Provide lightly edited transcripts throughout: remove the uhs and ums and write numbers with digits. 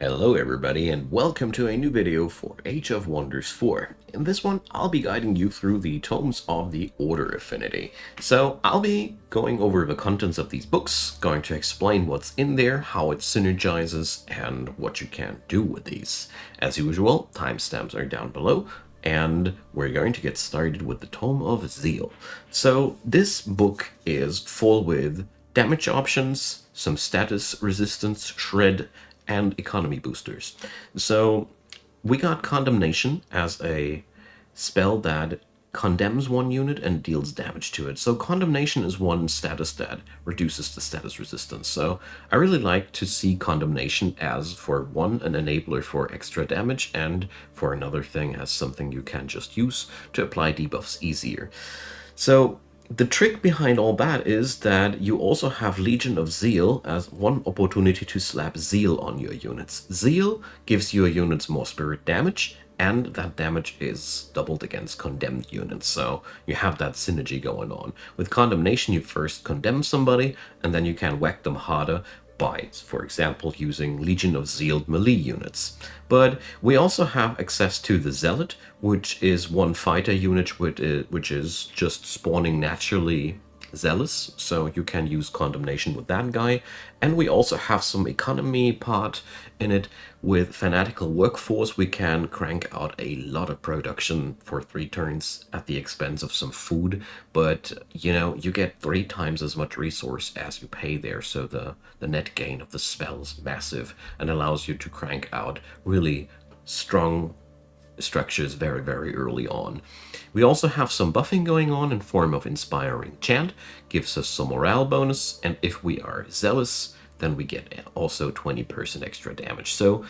Hello everybody and welcome to a new video for Age of Wonders 4. In this one, I'll be guiding you through the tomes of the Order Affinity. So I'll be going over the contents of these books, going to explain what's in there, how it synergizes, and what you can do with these. As usual, timestamps are down below, and we're going to get started with the Tome of Zeal. So this book is full with damage options, some status resistance, shred, and economy boosters. So we got Condemnation as a spell that condemns one unit and deals damage to it. So Condemnation is one status that reduces the status resistance. So I really like to see Condemnation as, for one, an enabler for extra damage, and for another thing as something you can just use to apply debuffs easier. So the trick behind all that is that you also have Legion of Zeal as one opportunity to slap Zeal on your units. Zeal gives your units more spirit damage, and that damage is doubled against condemned units, so you have that synergy going on. With Condemnation, you first condemn somebody, and then you can whack them harder by, for example, using Legion of Zeal melee units. But we also have access to the Zealot, which is one fighter unit which is just spawning naturally zealous, so you can use Condemnation with that guy. And we also have some economy part in it. With Fanatical Workforce, we can crank out a lot of production for 3 turns at the expense of some food, but you get 3 times as much resource as you pay there, so the net gain of the spell is massive and allows you to crank out really strong structures very, very early on. We also have some buffing going on in form of Inspiring Chant, gives us some morale bonus, and if we are zealous, then we get also 20% extra damage. So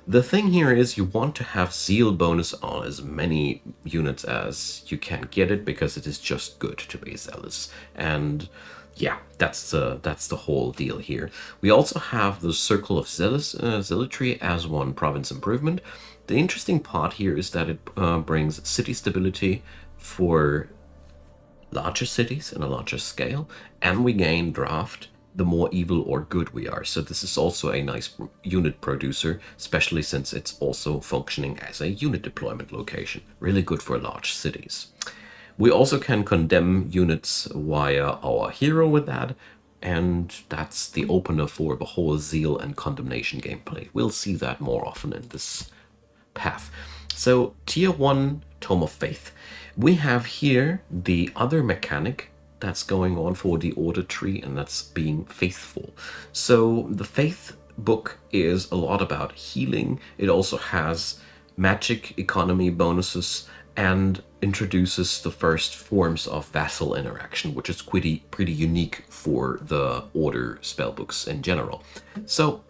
the thing here is you want to have Zeal bonus on as many units as you can get it, because it is just good to be zealous. And yeah, that's the whole deal here. We also have the Circle of Zealotry as one province improvement. The interesting part here is that it brings city stability for larger cities and a larger scale, and we gain draft the more evil or good we are. So this is also a nice unit producer, especially since it's also functioning as a unit deployment location. Really good for large cities. We also can condemn units via our hero with that, and that's the opener for the whole Zeal and Condemnation gameplay. We'll see that more often in this path. So tier 1 Tome of Faith. We have here the other mechanic that's going on for the order tree, and that's being faithful. So the Faith book is a lot about healing. It also has magic economy bonuses and introduces the first forms of vassal interaction, which is pretty unique for the order spellbooks in general. So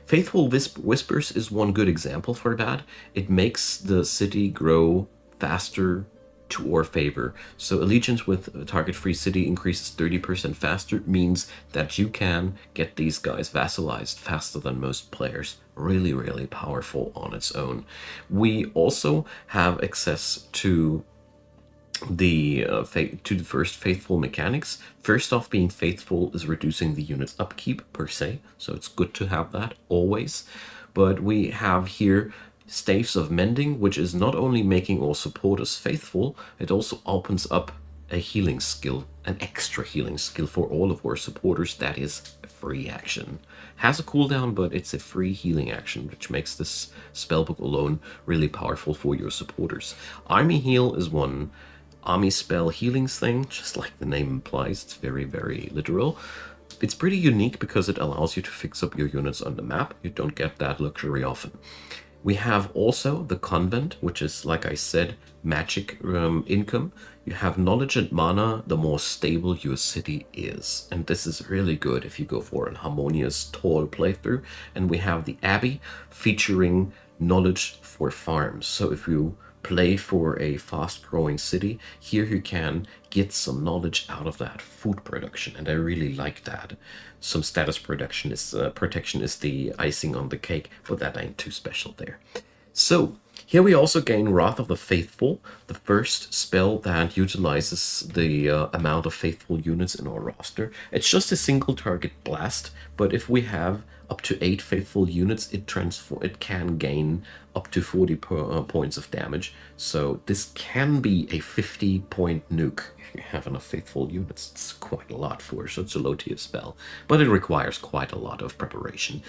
Faithful Whispers is one good example for that. It makes the city grow faster to our favor. So allegiance with a target-free city increases 30% faster, means that you can get these guys vassalized faster than most players. Really, really powerful on its own. We also have access to the first faithful mechanics. First off, being faithful is reducing the unit's upkeep per se, so it's good to have that always. But we have here Staves of Mending, which is not only making our supporters faithful, it also opens up a healing skill, an extra healing skill for all of our supporters. That is a free action. Has a cooldown, but it's a free healing action, which makes this spellbook alone really powerful for your supporters. Army Heal is one army spell healings thing, just like the name implies. It's very, very literal. It's pretty unique because it allows you to fix up your units on the map. You don't get that luxury often. We have also the Convent, which is, like I said, magic income. You have knowledge and mana, the more stable your city is. And this is really good if you go for an harmonious, tall playthrough. And we have the Abbey, featuring knowledge for farms. So if you play for a fast-growing city, here you can get some knowledge out of that food production, and I really like that. Some status protection is the icing on the cake, but that ain't too special there. So here we also gain Wrath of the Faithful, the first spell that utilizes the amount of faithful units in our roster. It's just a single target blast, but if we have up to 8 faithful units, it can gain up to 40 points of damage. So this can be a 50-point nuke if you have enough faithful units. It's quite a lot for such a low tier spell, but it requires quite a lot of preparation.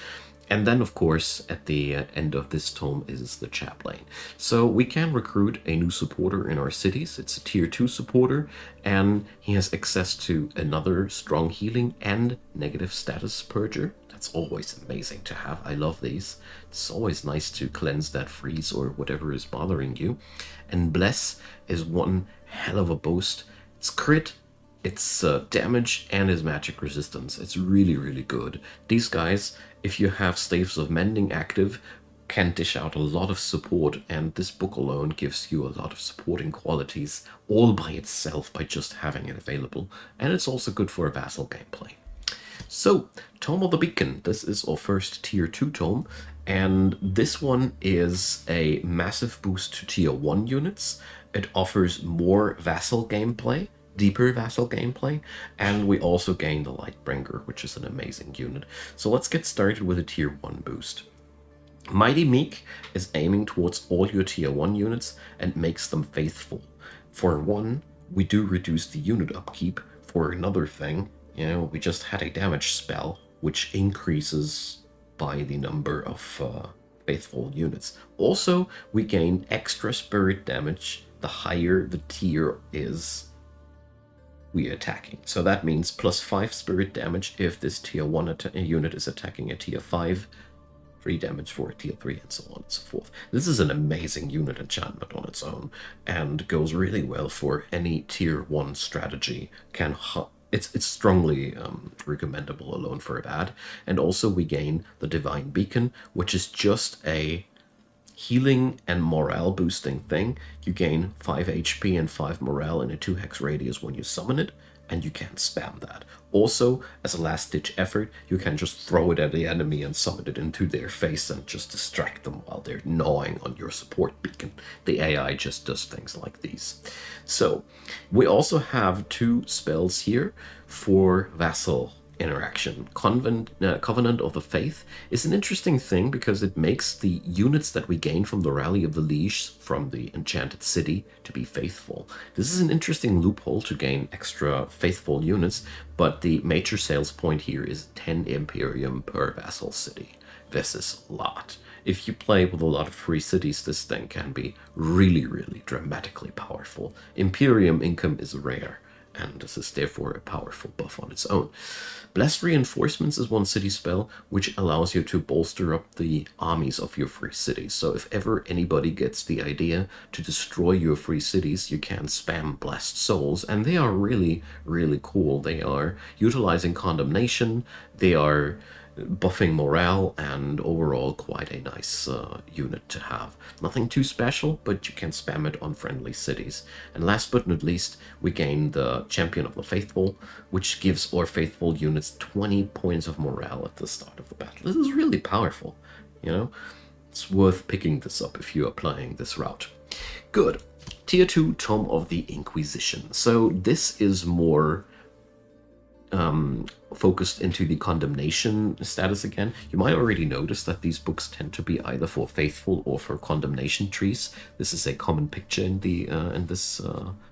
And then, of course, at the end of this tome is the chaplain. So we can recruit a new supporter in our cities. It's a tier 2 supporter, and he has access to another strong healing and negative status purger. That's always amazing to have. I love these. It's always nice to cleanse that freeze or whatever is bothering you. And Bless is one hell of a boost. It's crit, it's damage, and his magic resistance. It's really, really good. These guys, if you have Staves of Mending active, can dish out a lot of support, and this book alone gives you a lot of supporting qualities all by itself by just having it available. And it's also good for vassal gameplay. So, Tome of the Beacon. This is our first tier 2 tome, and this one is a massive boost to tier 1 units. It offers more vassal gameplay, deeper vassal gameplay, and we also gain the Lightbringer, which is an amazing unit. So let's get started with a tier 1 boost. Mighty Meek is aiming towards all your tier 1 units and makes them faithful. For one, we do reduce the unit upkeep. For another thing, we just had a damage spell, which increases by the number of faithful units. Also, we gain extra spirit damage the higher the tier is we attacking. So that means plus 5 spirit damage if this tier 1 unit is attacking a tier 5, 3 damage for a tier 3, and so on and so forth. This is an amazing unit enchantment on its own, and goes really well for any tier 1 strategy. It's strongly recommendable alone for that. And also we gain the Divine Beacon, which is just a healing and morale boosting thing. You gain 5 HP and 5 morale in a 2 hex radius when you summon it, and you can spam that. Also, as a last ditch effort, you can just throw it at the enemy and summon it into their face and just distract them while they're gnawing on your support beacon. The AI just does things like these. So, we also have 2 spells here for vassal interaction. Covenant of the Faith is an interesting thing because it makes the units that we gain from the Rally of the Liege from the Enchanted City to be faithful. This is an interesting loophole to gain extra faithful units, but the major sales point here is 10 Imperium per vassal city. This is a lot. If you play with a lot of free cities, this thing can be really, really dramatically powerful. Imperium income is rare, and this is therefore a powerful buff on its own. Blessed Reinforcements is one city spell which allows you to bolster up the armies of your free cities. So if ever anybody gets the idea to destroy your free cities, you can spam Blessed Souls, and they are really, really cool. They are utilizing condemnation, they are buffing morale, and overall quite a nice unit to have. Nothing too special, but you can spam it on friendly cities. And last but not least, we gain the Champion of the Faithful, which gives our faithful units 20 points of morale at the start of the battle. This is really powerful, It's worth picking this up if you are playing this route. Good. Tier 2, Tome of the Inquisition. So this is more focused into the condemnation status again. You might already notice that these books tend to be either for faithful or for condemnation trees. This is a common picture in this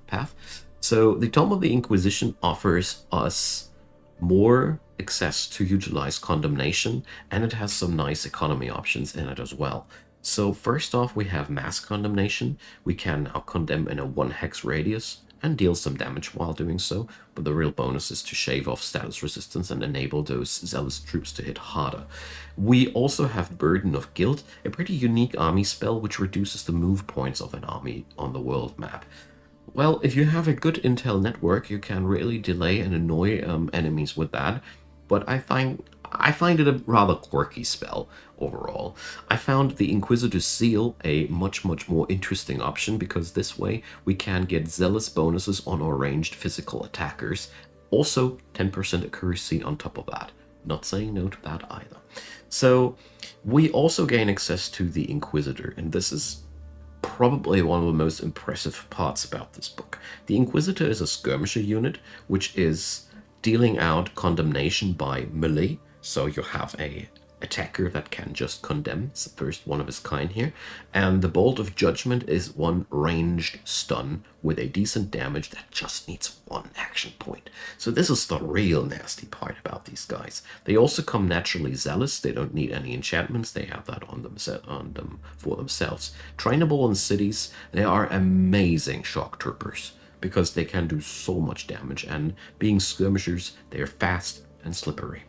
path. So the Tome of the Inquisition offers us more access to utilize condemnation, and it has some nice economy options in it as well. So first off, we have mass condemnation. We can now condemn in a 1 hex radius and deal some damage while doing so, but the real bonus is to shave off status resistance and enable those zealous troops to hit harder. We also have Burden of Guilt, a pretty unique army spell which reduces the move points of an army on the world map. Well, if you have a good intel network, you can really delay and annoy enemies with that, but I find it a rather quirky spell overall. I found the Inquisitor's Zeal a much more interesting option, because this way we can get zealous bonuses on our ranged physical attackers. Also 10% accuracy on top of that. Not saying no to that either. So we also gain access to the Inquisitor, and this is probably one of the most impressive parts about this book. The Inquisitor is a skirmisher unit, which is dealing out condemnation by melee. So you have a attacker that can just condemn. It's the first one of its kind here. And the Bolt of Judgment is one ranged stun with a decent damage that just needs one action point. So this is the real nasty part about these guys. They also come naturally zealous. They don't need any enchantments. They have that on them for themselves. Trainable in cities, they are amazing shock troopers because they can do so much damage, and being skirmishers, they're fast and slippery.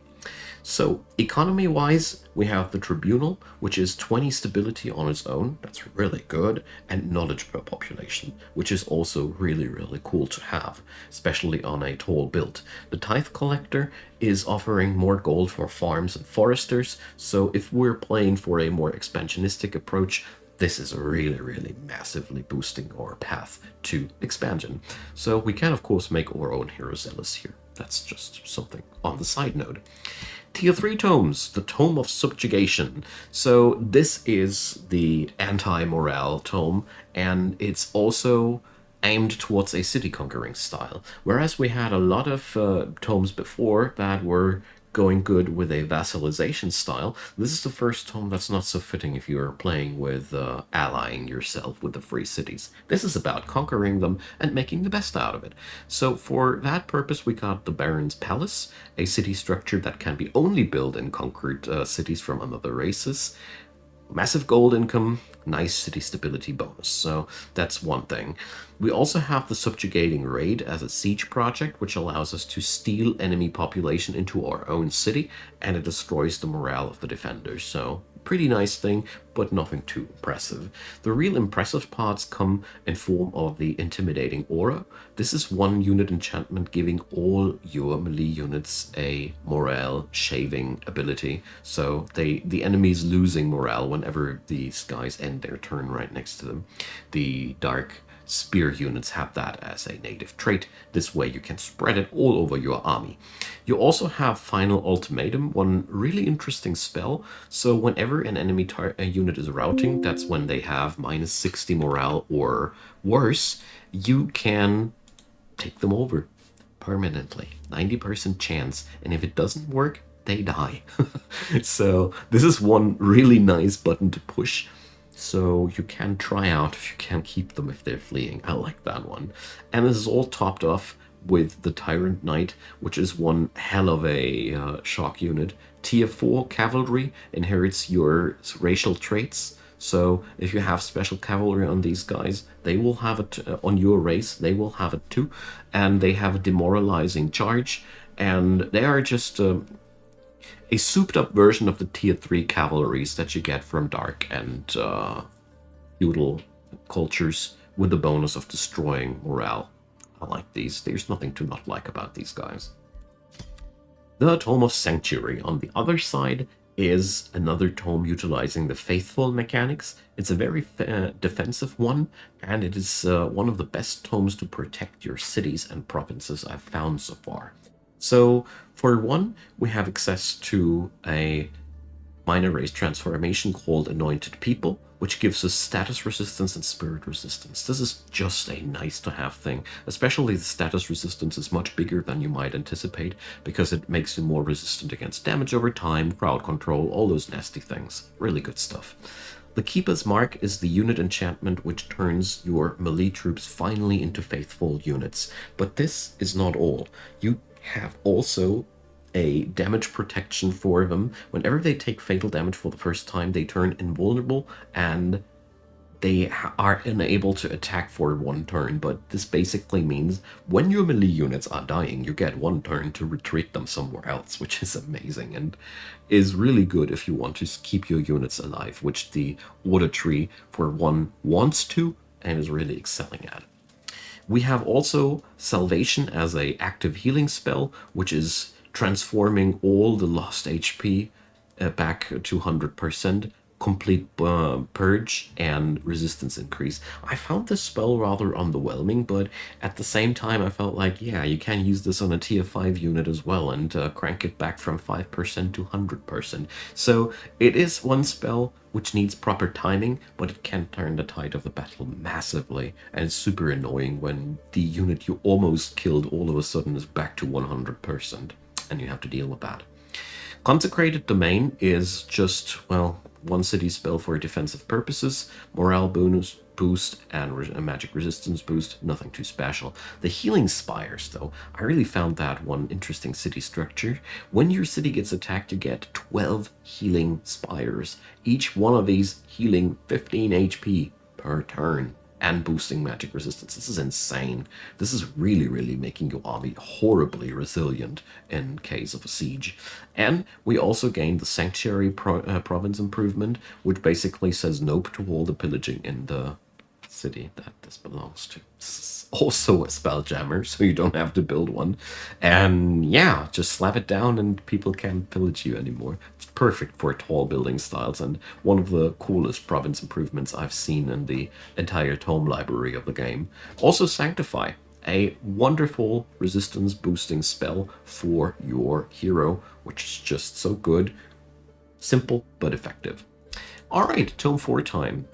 So economy-wise, we have the Tribunal, which is 20 stability on its own. That's really good. And knowledge per population, which is also really, really cool to have, especially on a tall build. The Tithe Collector is offering more gold for farms and foresters. So if we're playing for a more expansionistic approach, this is really, really massively boosting our path to expansion. So we can, of course, make our own Hero Zealous here. That's just something on the side note. Tier 3 tomes, the Tome of Subjugation. So this is the anti-morale tome, and it's also aimed towards a city conquering style. Whereas we had a lot of tomes before that were going good with a vassalization style, this is the first tome that's not so fitting if you're playing with allying yourself with the free cities. This is about conquering them and making the best out of it. So for that purpose, we got the Baron's Palace, a city structure that can be only built in conquered cities from other races. Massive gold income, nice city stability bonus. So that's one thing. We also have the Subjugating Raid as a siege project, which allows us to steal enemy population into our own city, and it destroys the morale of the defenders. So pretty nice thing, but nothing too impressive. The real impressive parts come in form of the Intimidating Aura. This is one unit enchantment giving all your melee units a morale shaving ability. So the enemy's losing morale whenever these guys end their turn right next to them. The Dark Spear units have that as a native trait. This way you can spread it all over your army. You also have Final Ultimatum, one really interesting spell. So whenever an enemy unit is routing, that's when they have minus 60 morale or worse, you can take them over permanently. 90% chance. And if it doesn't work, they die. So this is one really nice button to push. So you can try out if you can keep them if they're fleeing. I like that one. And this is all topped off with the Tyrant Knight, which is one hell of a shock unit. Tier 4 Cavalry inherits your racial traits. So if you have special cavalry on these guys, they will have it on your race. They will have it too. And they have a demoralizing charge. And they are just a souped-up version of the Tier 3 cavalries that you get from Dark and feudal cultures with the bonus of destroying morale. I like these. There's nothing to not like about these guys. The Tome of Sanctuary, on the other side, is another tome utilizing the faithful mechanics. It's a very defensive one, and it is one of the best tomes to protect your cities and provinces I've found so far. So for one, we have access to a minor race transformation called Anointed People, which gives us status resistance and spirit resistance. This is just a nice to have thing, especially the status resistance is much bigger than you might anticipate because it makes you more resistant against damage over time, crowd control, all those nasty things. Really good stuff. The Keeper's Mark is the unit enchantment which turns your melee troops finally into faithful units. But this is not all. You have also a damage protection for them. Whenever they take fatal damage for the first time, they turn invulnerable and they are unable to attack for one turn. But this basically means when your melee units are dying, you get one turn to retreat them somewhere else, which is amazing and is really good if you want to keep your units alive, which the Order tree for one wants to and is really excelling at. We have also Salvation as a active healing spell, which is transforming all the lost HP back to 100%, complete purge and resistance increase. I found this spell rather underwhelming, but at the same time I felt like, yeah, you can use this on a tier 5 unit as well and crank it back from 5% to 100%. So it is one spell which needs proper timing, but it can turn the tide of the battle massively, and it's super annoying when the unit you almost killed all of a sudden is back to 100%, and you have to deal with that. Consecrated Domain is just, well, one city spell for defensive purposes, morale bonus boost, and a magic resistance boost, nothing too special. The Healing Spires, though, I really found that one interesting city structure. When your city gets attacked, you get 12 Healing Spires, each one of these healing 15 HP per turn and boosting magic resistance. This is insane. This is really, really making your army horribly resilient in case of a siege. And we also gained the Sanctuary province improvement, which basically says nope to all the pillaging in the city that this belongs to. This is also a spelljammer, so you don't have to build one. And yeah, just slap it down and people can't pillage you anymore. It's perfect for tall building styles and one of the coolest province improvements I've seen in the entire tome library of the game. Also Sanctify, a wonderful resistance boosting spell for your hero, which is just so good. Simple but effective. Alright, Tome 4 time.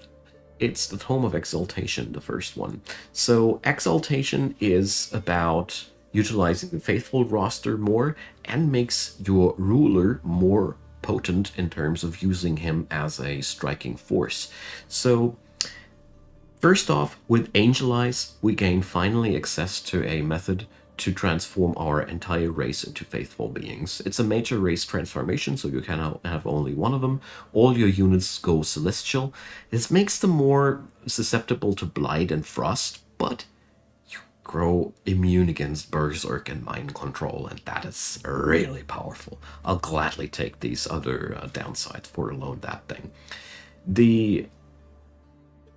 It's the Tome of Exaltation, the first one. So Exaltation is about utilizing the faithful roster more and makes your ruler more potent in terms of using him as a striking force. So first off, with Angel Eyes, we gain finally access to a method to transform our entire race into faithful beings. It's a major race transformation, so you can have only one of them. All your units go celestial. This makes them more susceptible to blight and frost, but you grow immune against berserk and mind control, and that is really powerful. I'll gladly take these other downsides for alone that thing. The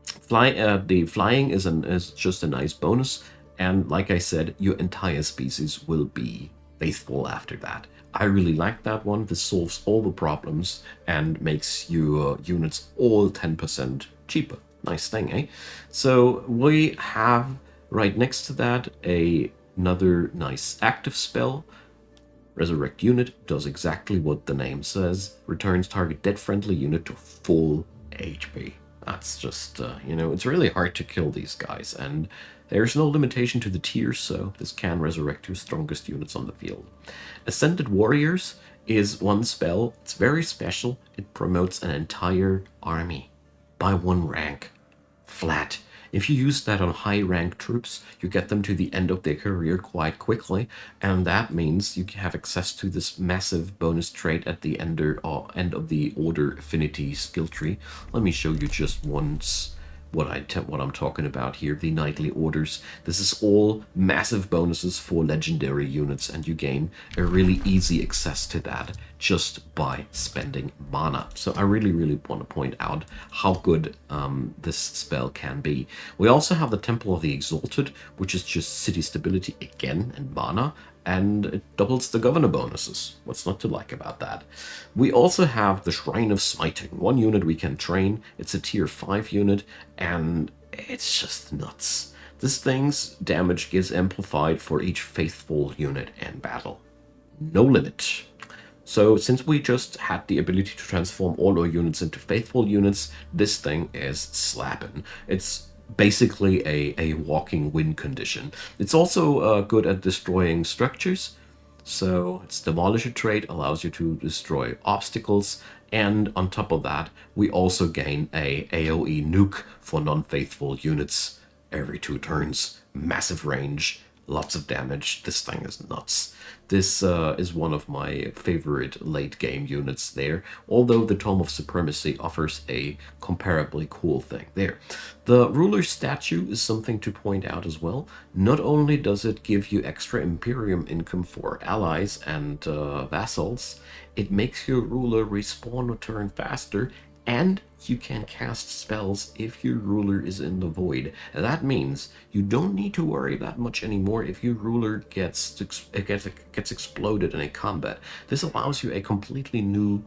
flying is just a nice bonus, and like I said, your entire species will be faithful after that. I really like that one. This solves all the problems and makes your units all 10% cheaper. Nice thing, eh? So we have right next to that another nice active spell. Resurrect unit does exactly what the name says. Returns target dead friendly unit to full HP. That's just, it's really hard to kill these guys, and there's no limitation to the tiers, so this can resurrect your strongest units on the field. Ascended Warriors is one spell. It's very special. It promotes an entire army by one rank, flat. If you use that on high rank troops, you get them to the end of their career quite quickly, and that means you have access to this massive bonus trait at the end of the Order Affinity skill tree. Let me show you just once what I'm talking about here, the Knightly Orders. This is all massive bonuses for legendary units, and you gain a really easy access to that just by spending mana. So I really, really want to point out how good this spell can be. We also have the Temple of the Exalted, which is just city stability again and mana, and it doubles the governor bonuses. What's not to like about that? We also have the Shrine of Smiting, one unit we can train. It's a tier 5 unit, and it's just nuts. This thing's damage is amplified for each faithful unit in battle. No limit. So since we just had the ability to transform all our units into faithful units, this thing is slapping. It's basically a walking win condition. It's also good at destroying structures. So its Demolisher trait allows you to destroy obstacles, and on top of that, we also gain a AoE nuke for non-faithful units every 2 turns. Massive range, lots of damage. This thing is nuts. This is one of my favorite late game units there, although the Tome of Supremacy offers a comparably cool thing there. The ruler statue is something to point out as well. Not only does it give you extra Imperium income for allies and vassals, it makes your ruler respawn a turn faster, and you can cast spells if your ruler is in the void. That means you don't need to worry that much anymore if your ruler gets exploded in a combat. This allows you a completely new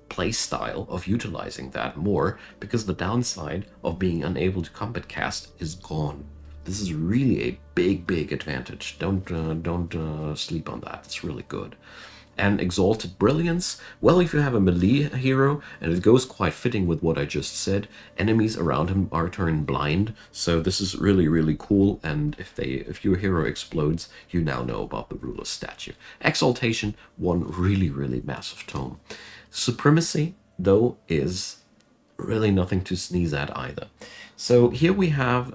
playstyle of utilizing that more, because the downside of being unable to combat cast is gone. This is really a big advantage. Don't sleep on that. It's really good. And Exalted Brilliance, well, if you have a melee hero, and it goes quite fitting with what I just said, enemies around him are turned blind, so this is really, really cool, and if your hero explodes, you now know about the ruler's statue. Exaltation, one really, really massive tome. Supremacy, though, is really nothing to sneeze at either. So here we have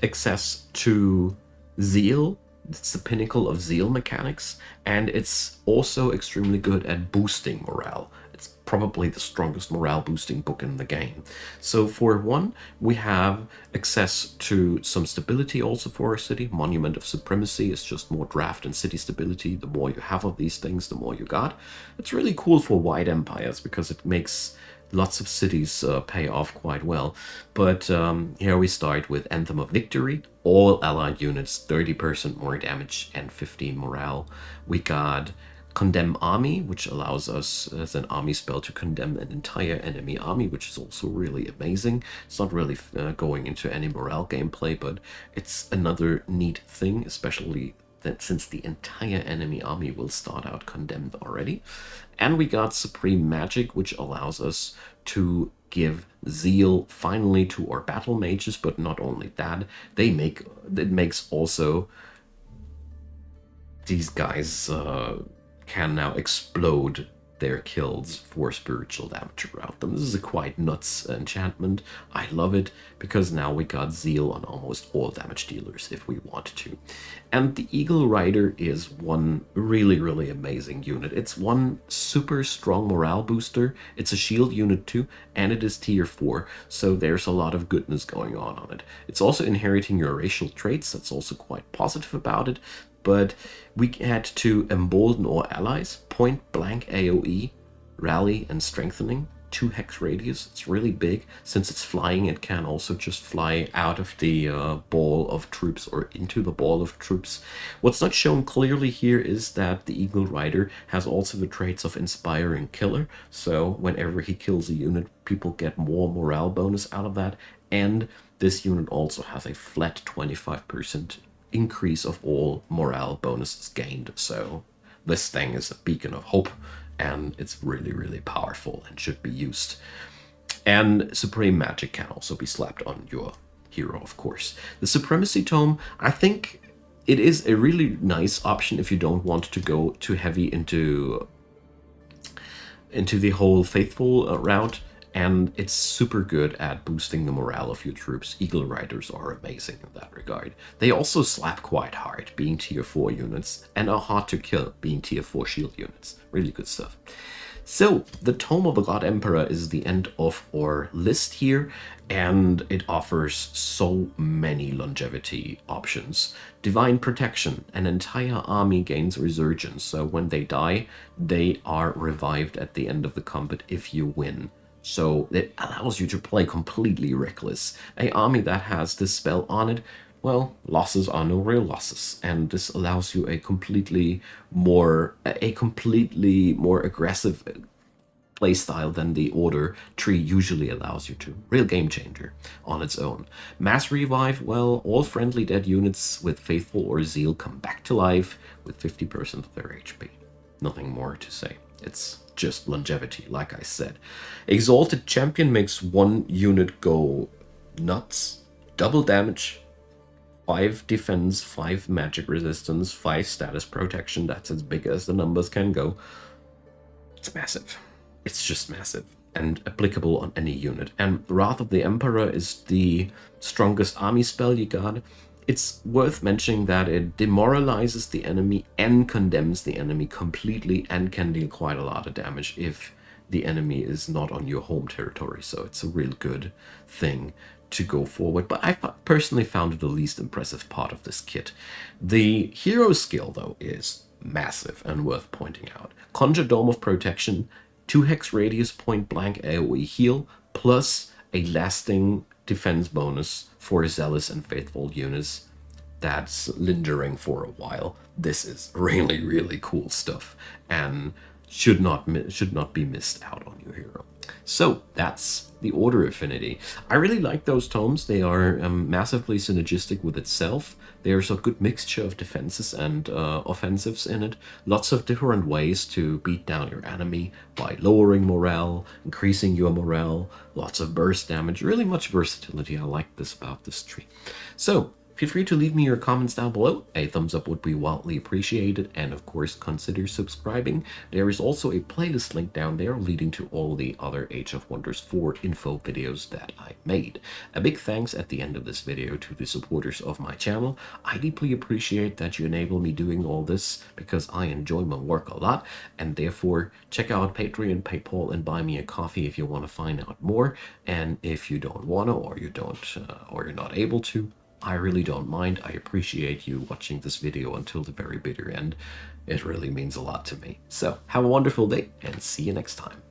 access to Zeal. It's the pinnacle of Zeal mechanics, and it's also extremely good at boosting morale. It's probably the strongest morale boosting book in the game. So for one, we have access to some stability also for our city. Monument of Supremacy is just more draft and city stability. The more you have of these things, the more you got. It's really cool for wide empires because it makes lots of cities pay off quite well. But here we start with Anthem of Victory. All allied units, 30% more damage and 15 morale. We got Condemn Army, which allows us as an army spell to condemn an entire enemy army, which is also really amazing. It's not really going into any morale gameplay, but it's another neat thing, especially that since the entire enemy army will start out condemned already. And we got Supreme Magic, which allows us to give Zeal finally to our battle mages, but not only that, it makes also these guys can now explode their kills for spiritual damage around them. This is a quite nuts enchantment. I love it because now we got Zeal on almost all damage dealers if we want to. And the Eagle Rider is one really, really amazing unit. It's one super strong morale booster. It's a shield unit too, and it is tier 4, so there's a lot of goodness going on it. It's also inheriting your racial traits. That's also quite positive about it. But we had to embolden our allies, point blank AoE, rally and strengthening, 2 hex radius. It's really big. Since it's flying, it can also just fly out of the ball of troops or into the ball of troops. What's not shown clearly here is that the Eagle Rider has also the traits of Inspiring Killer. So whenever he kills a unit, people get more morale bonus out of that. And this unit also has a flat 25% increase of all morale bonuses gained. So this thing is a beacon of hope, and it's really, really powerful and should be used. And Supreme Magic can also be slapped on your hero, of course. The Supremacy Tome, I think it is a really nice option if you don't want to go too heavy into the whole faithful route. And it's super good at boosting the morale of your troops. Eagle Riders are amazing in that regard. They also slap quite hard, being tier 4 units, and are hard to kill, being tier 4 shield units. Really good stuff. So, the Tome of the God Emperor is the end of our list here, and it offers so many longevity options. Divine Protection, an entire army gains resurgence, so when they die, they are revived at the end of the combat if you win. So it allows you to play completely reckless. An army that has this spell on it, well, losses are no real losses, and this allows you a completely more aggressive playstyle than the Order tree usually allows you to. Real game changer on its own. Mass Revive, well, all friendly dead units with Faithful or Zeal come back to life with 50% of their HP. Nothing more to say. It's just longevity, like I said. Exalted Champion makes one unit go nuts. Double damage, 5 defense, 5 magic resistance, 5 status protection. That's as big as the numbers can go. It's massive. It's just massive and applicable on any unit. And Wrath of the Emperor is the strongest army spell you got. It's worth mentioning that it demoralizes the enemy and condemns the enemy completely and can deal quite a lot of damage if the enemy is not on your home territory. So it's a real good thing to go forward. But I personally found it the least impressive part of this kit. The hero skill, though, is massive and worth pointing out. Conjure Dome of Protection, 2 hex radius point blank AoE heal, plus a lasting defense bonus for zealous and faithful units that's lingering for a while. This is really, really cool stuff. And should not be missed out on, your hero. So that's the Order Affinity. I really like those tomes. They are massively synergistic with itself. There's a good mixture of defenses and offensives in it. Lots of different ways to beat down your enemy by lowering morale, increasing your morale, lots of burst damage, really much versatility. I like this about this tree. So feel free to leave me your comments down below. A thumbs up would be wildly appreciated, and of course consider subscribing. There is also a playlist link down there leading to all the other Age of Wonders 4 info videos that I made. A big thanks at the end of this video to the supporters of my channel. I deeply appreciate that you enable me doing all this because I enjoy my work a lot, and therefore check out Patreon, PayPal, and buy me a coffee if you want to find out more. And if you don't want to, or you don't, or you're not able to, I really don't mind. I appreciate you watching this video until the very bitter end. It really means a lot to me. So have a wonderful day and see you next time.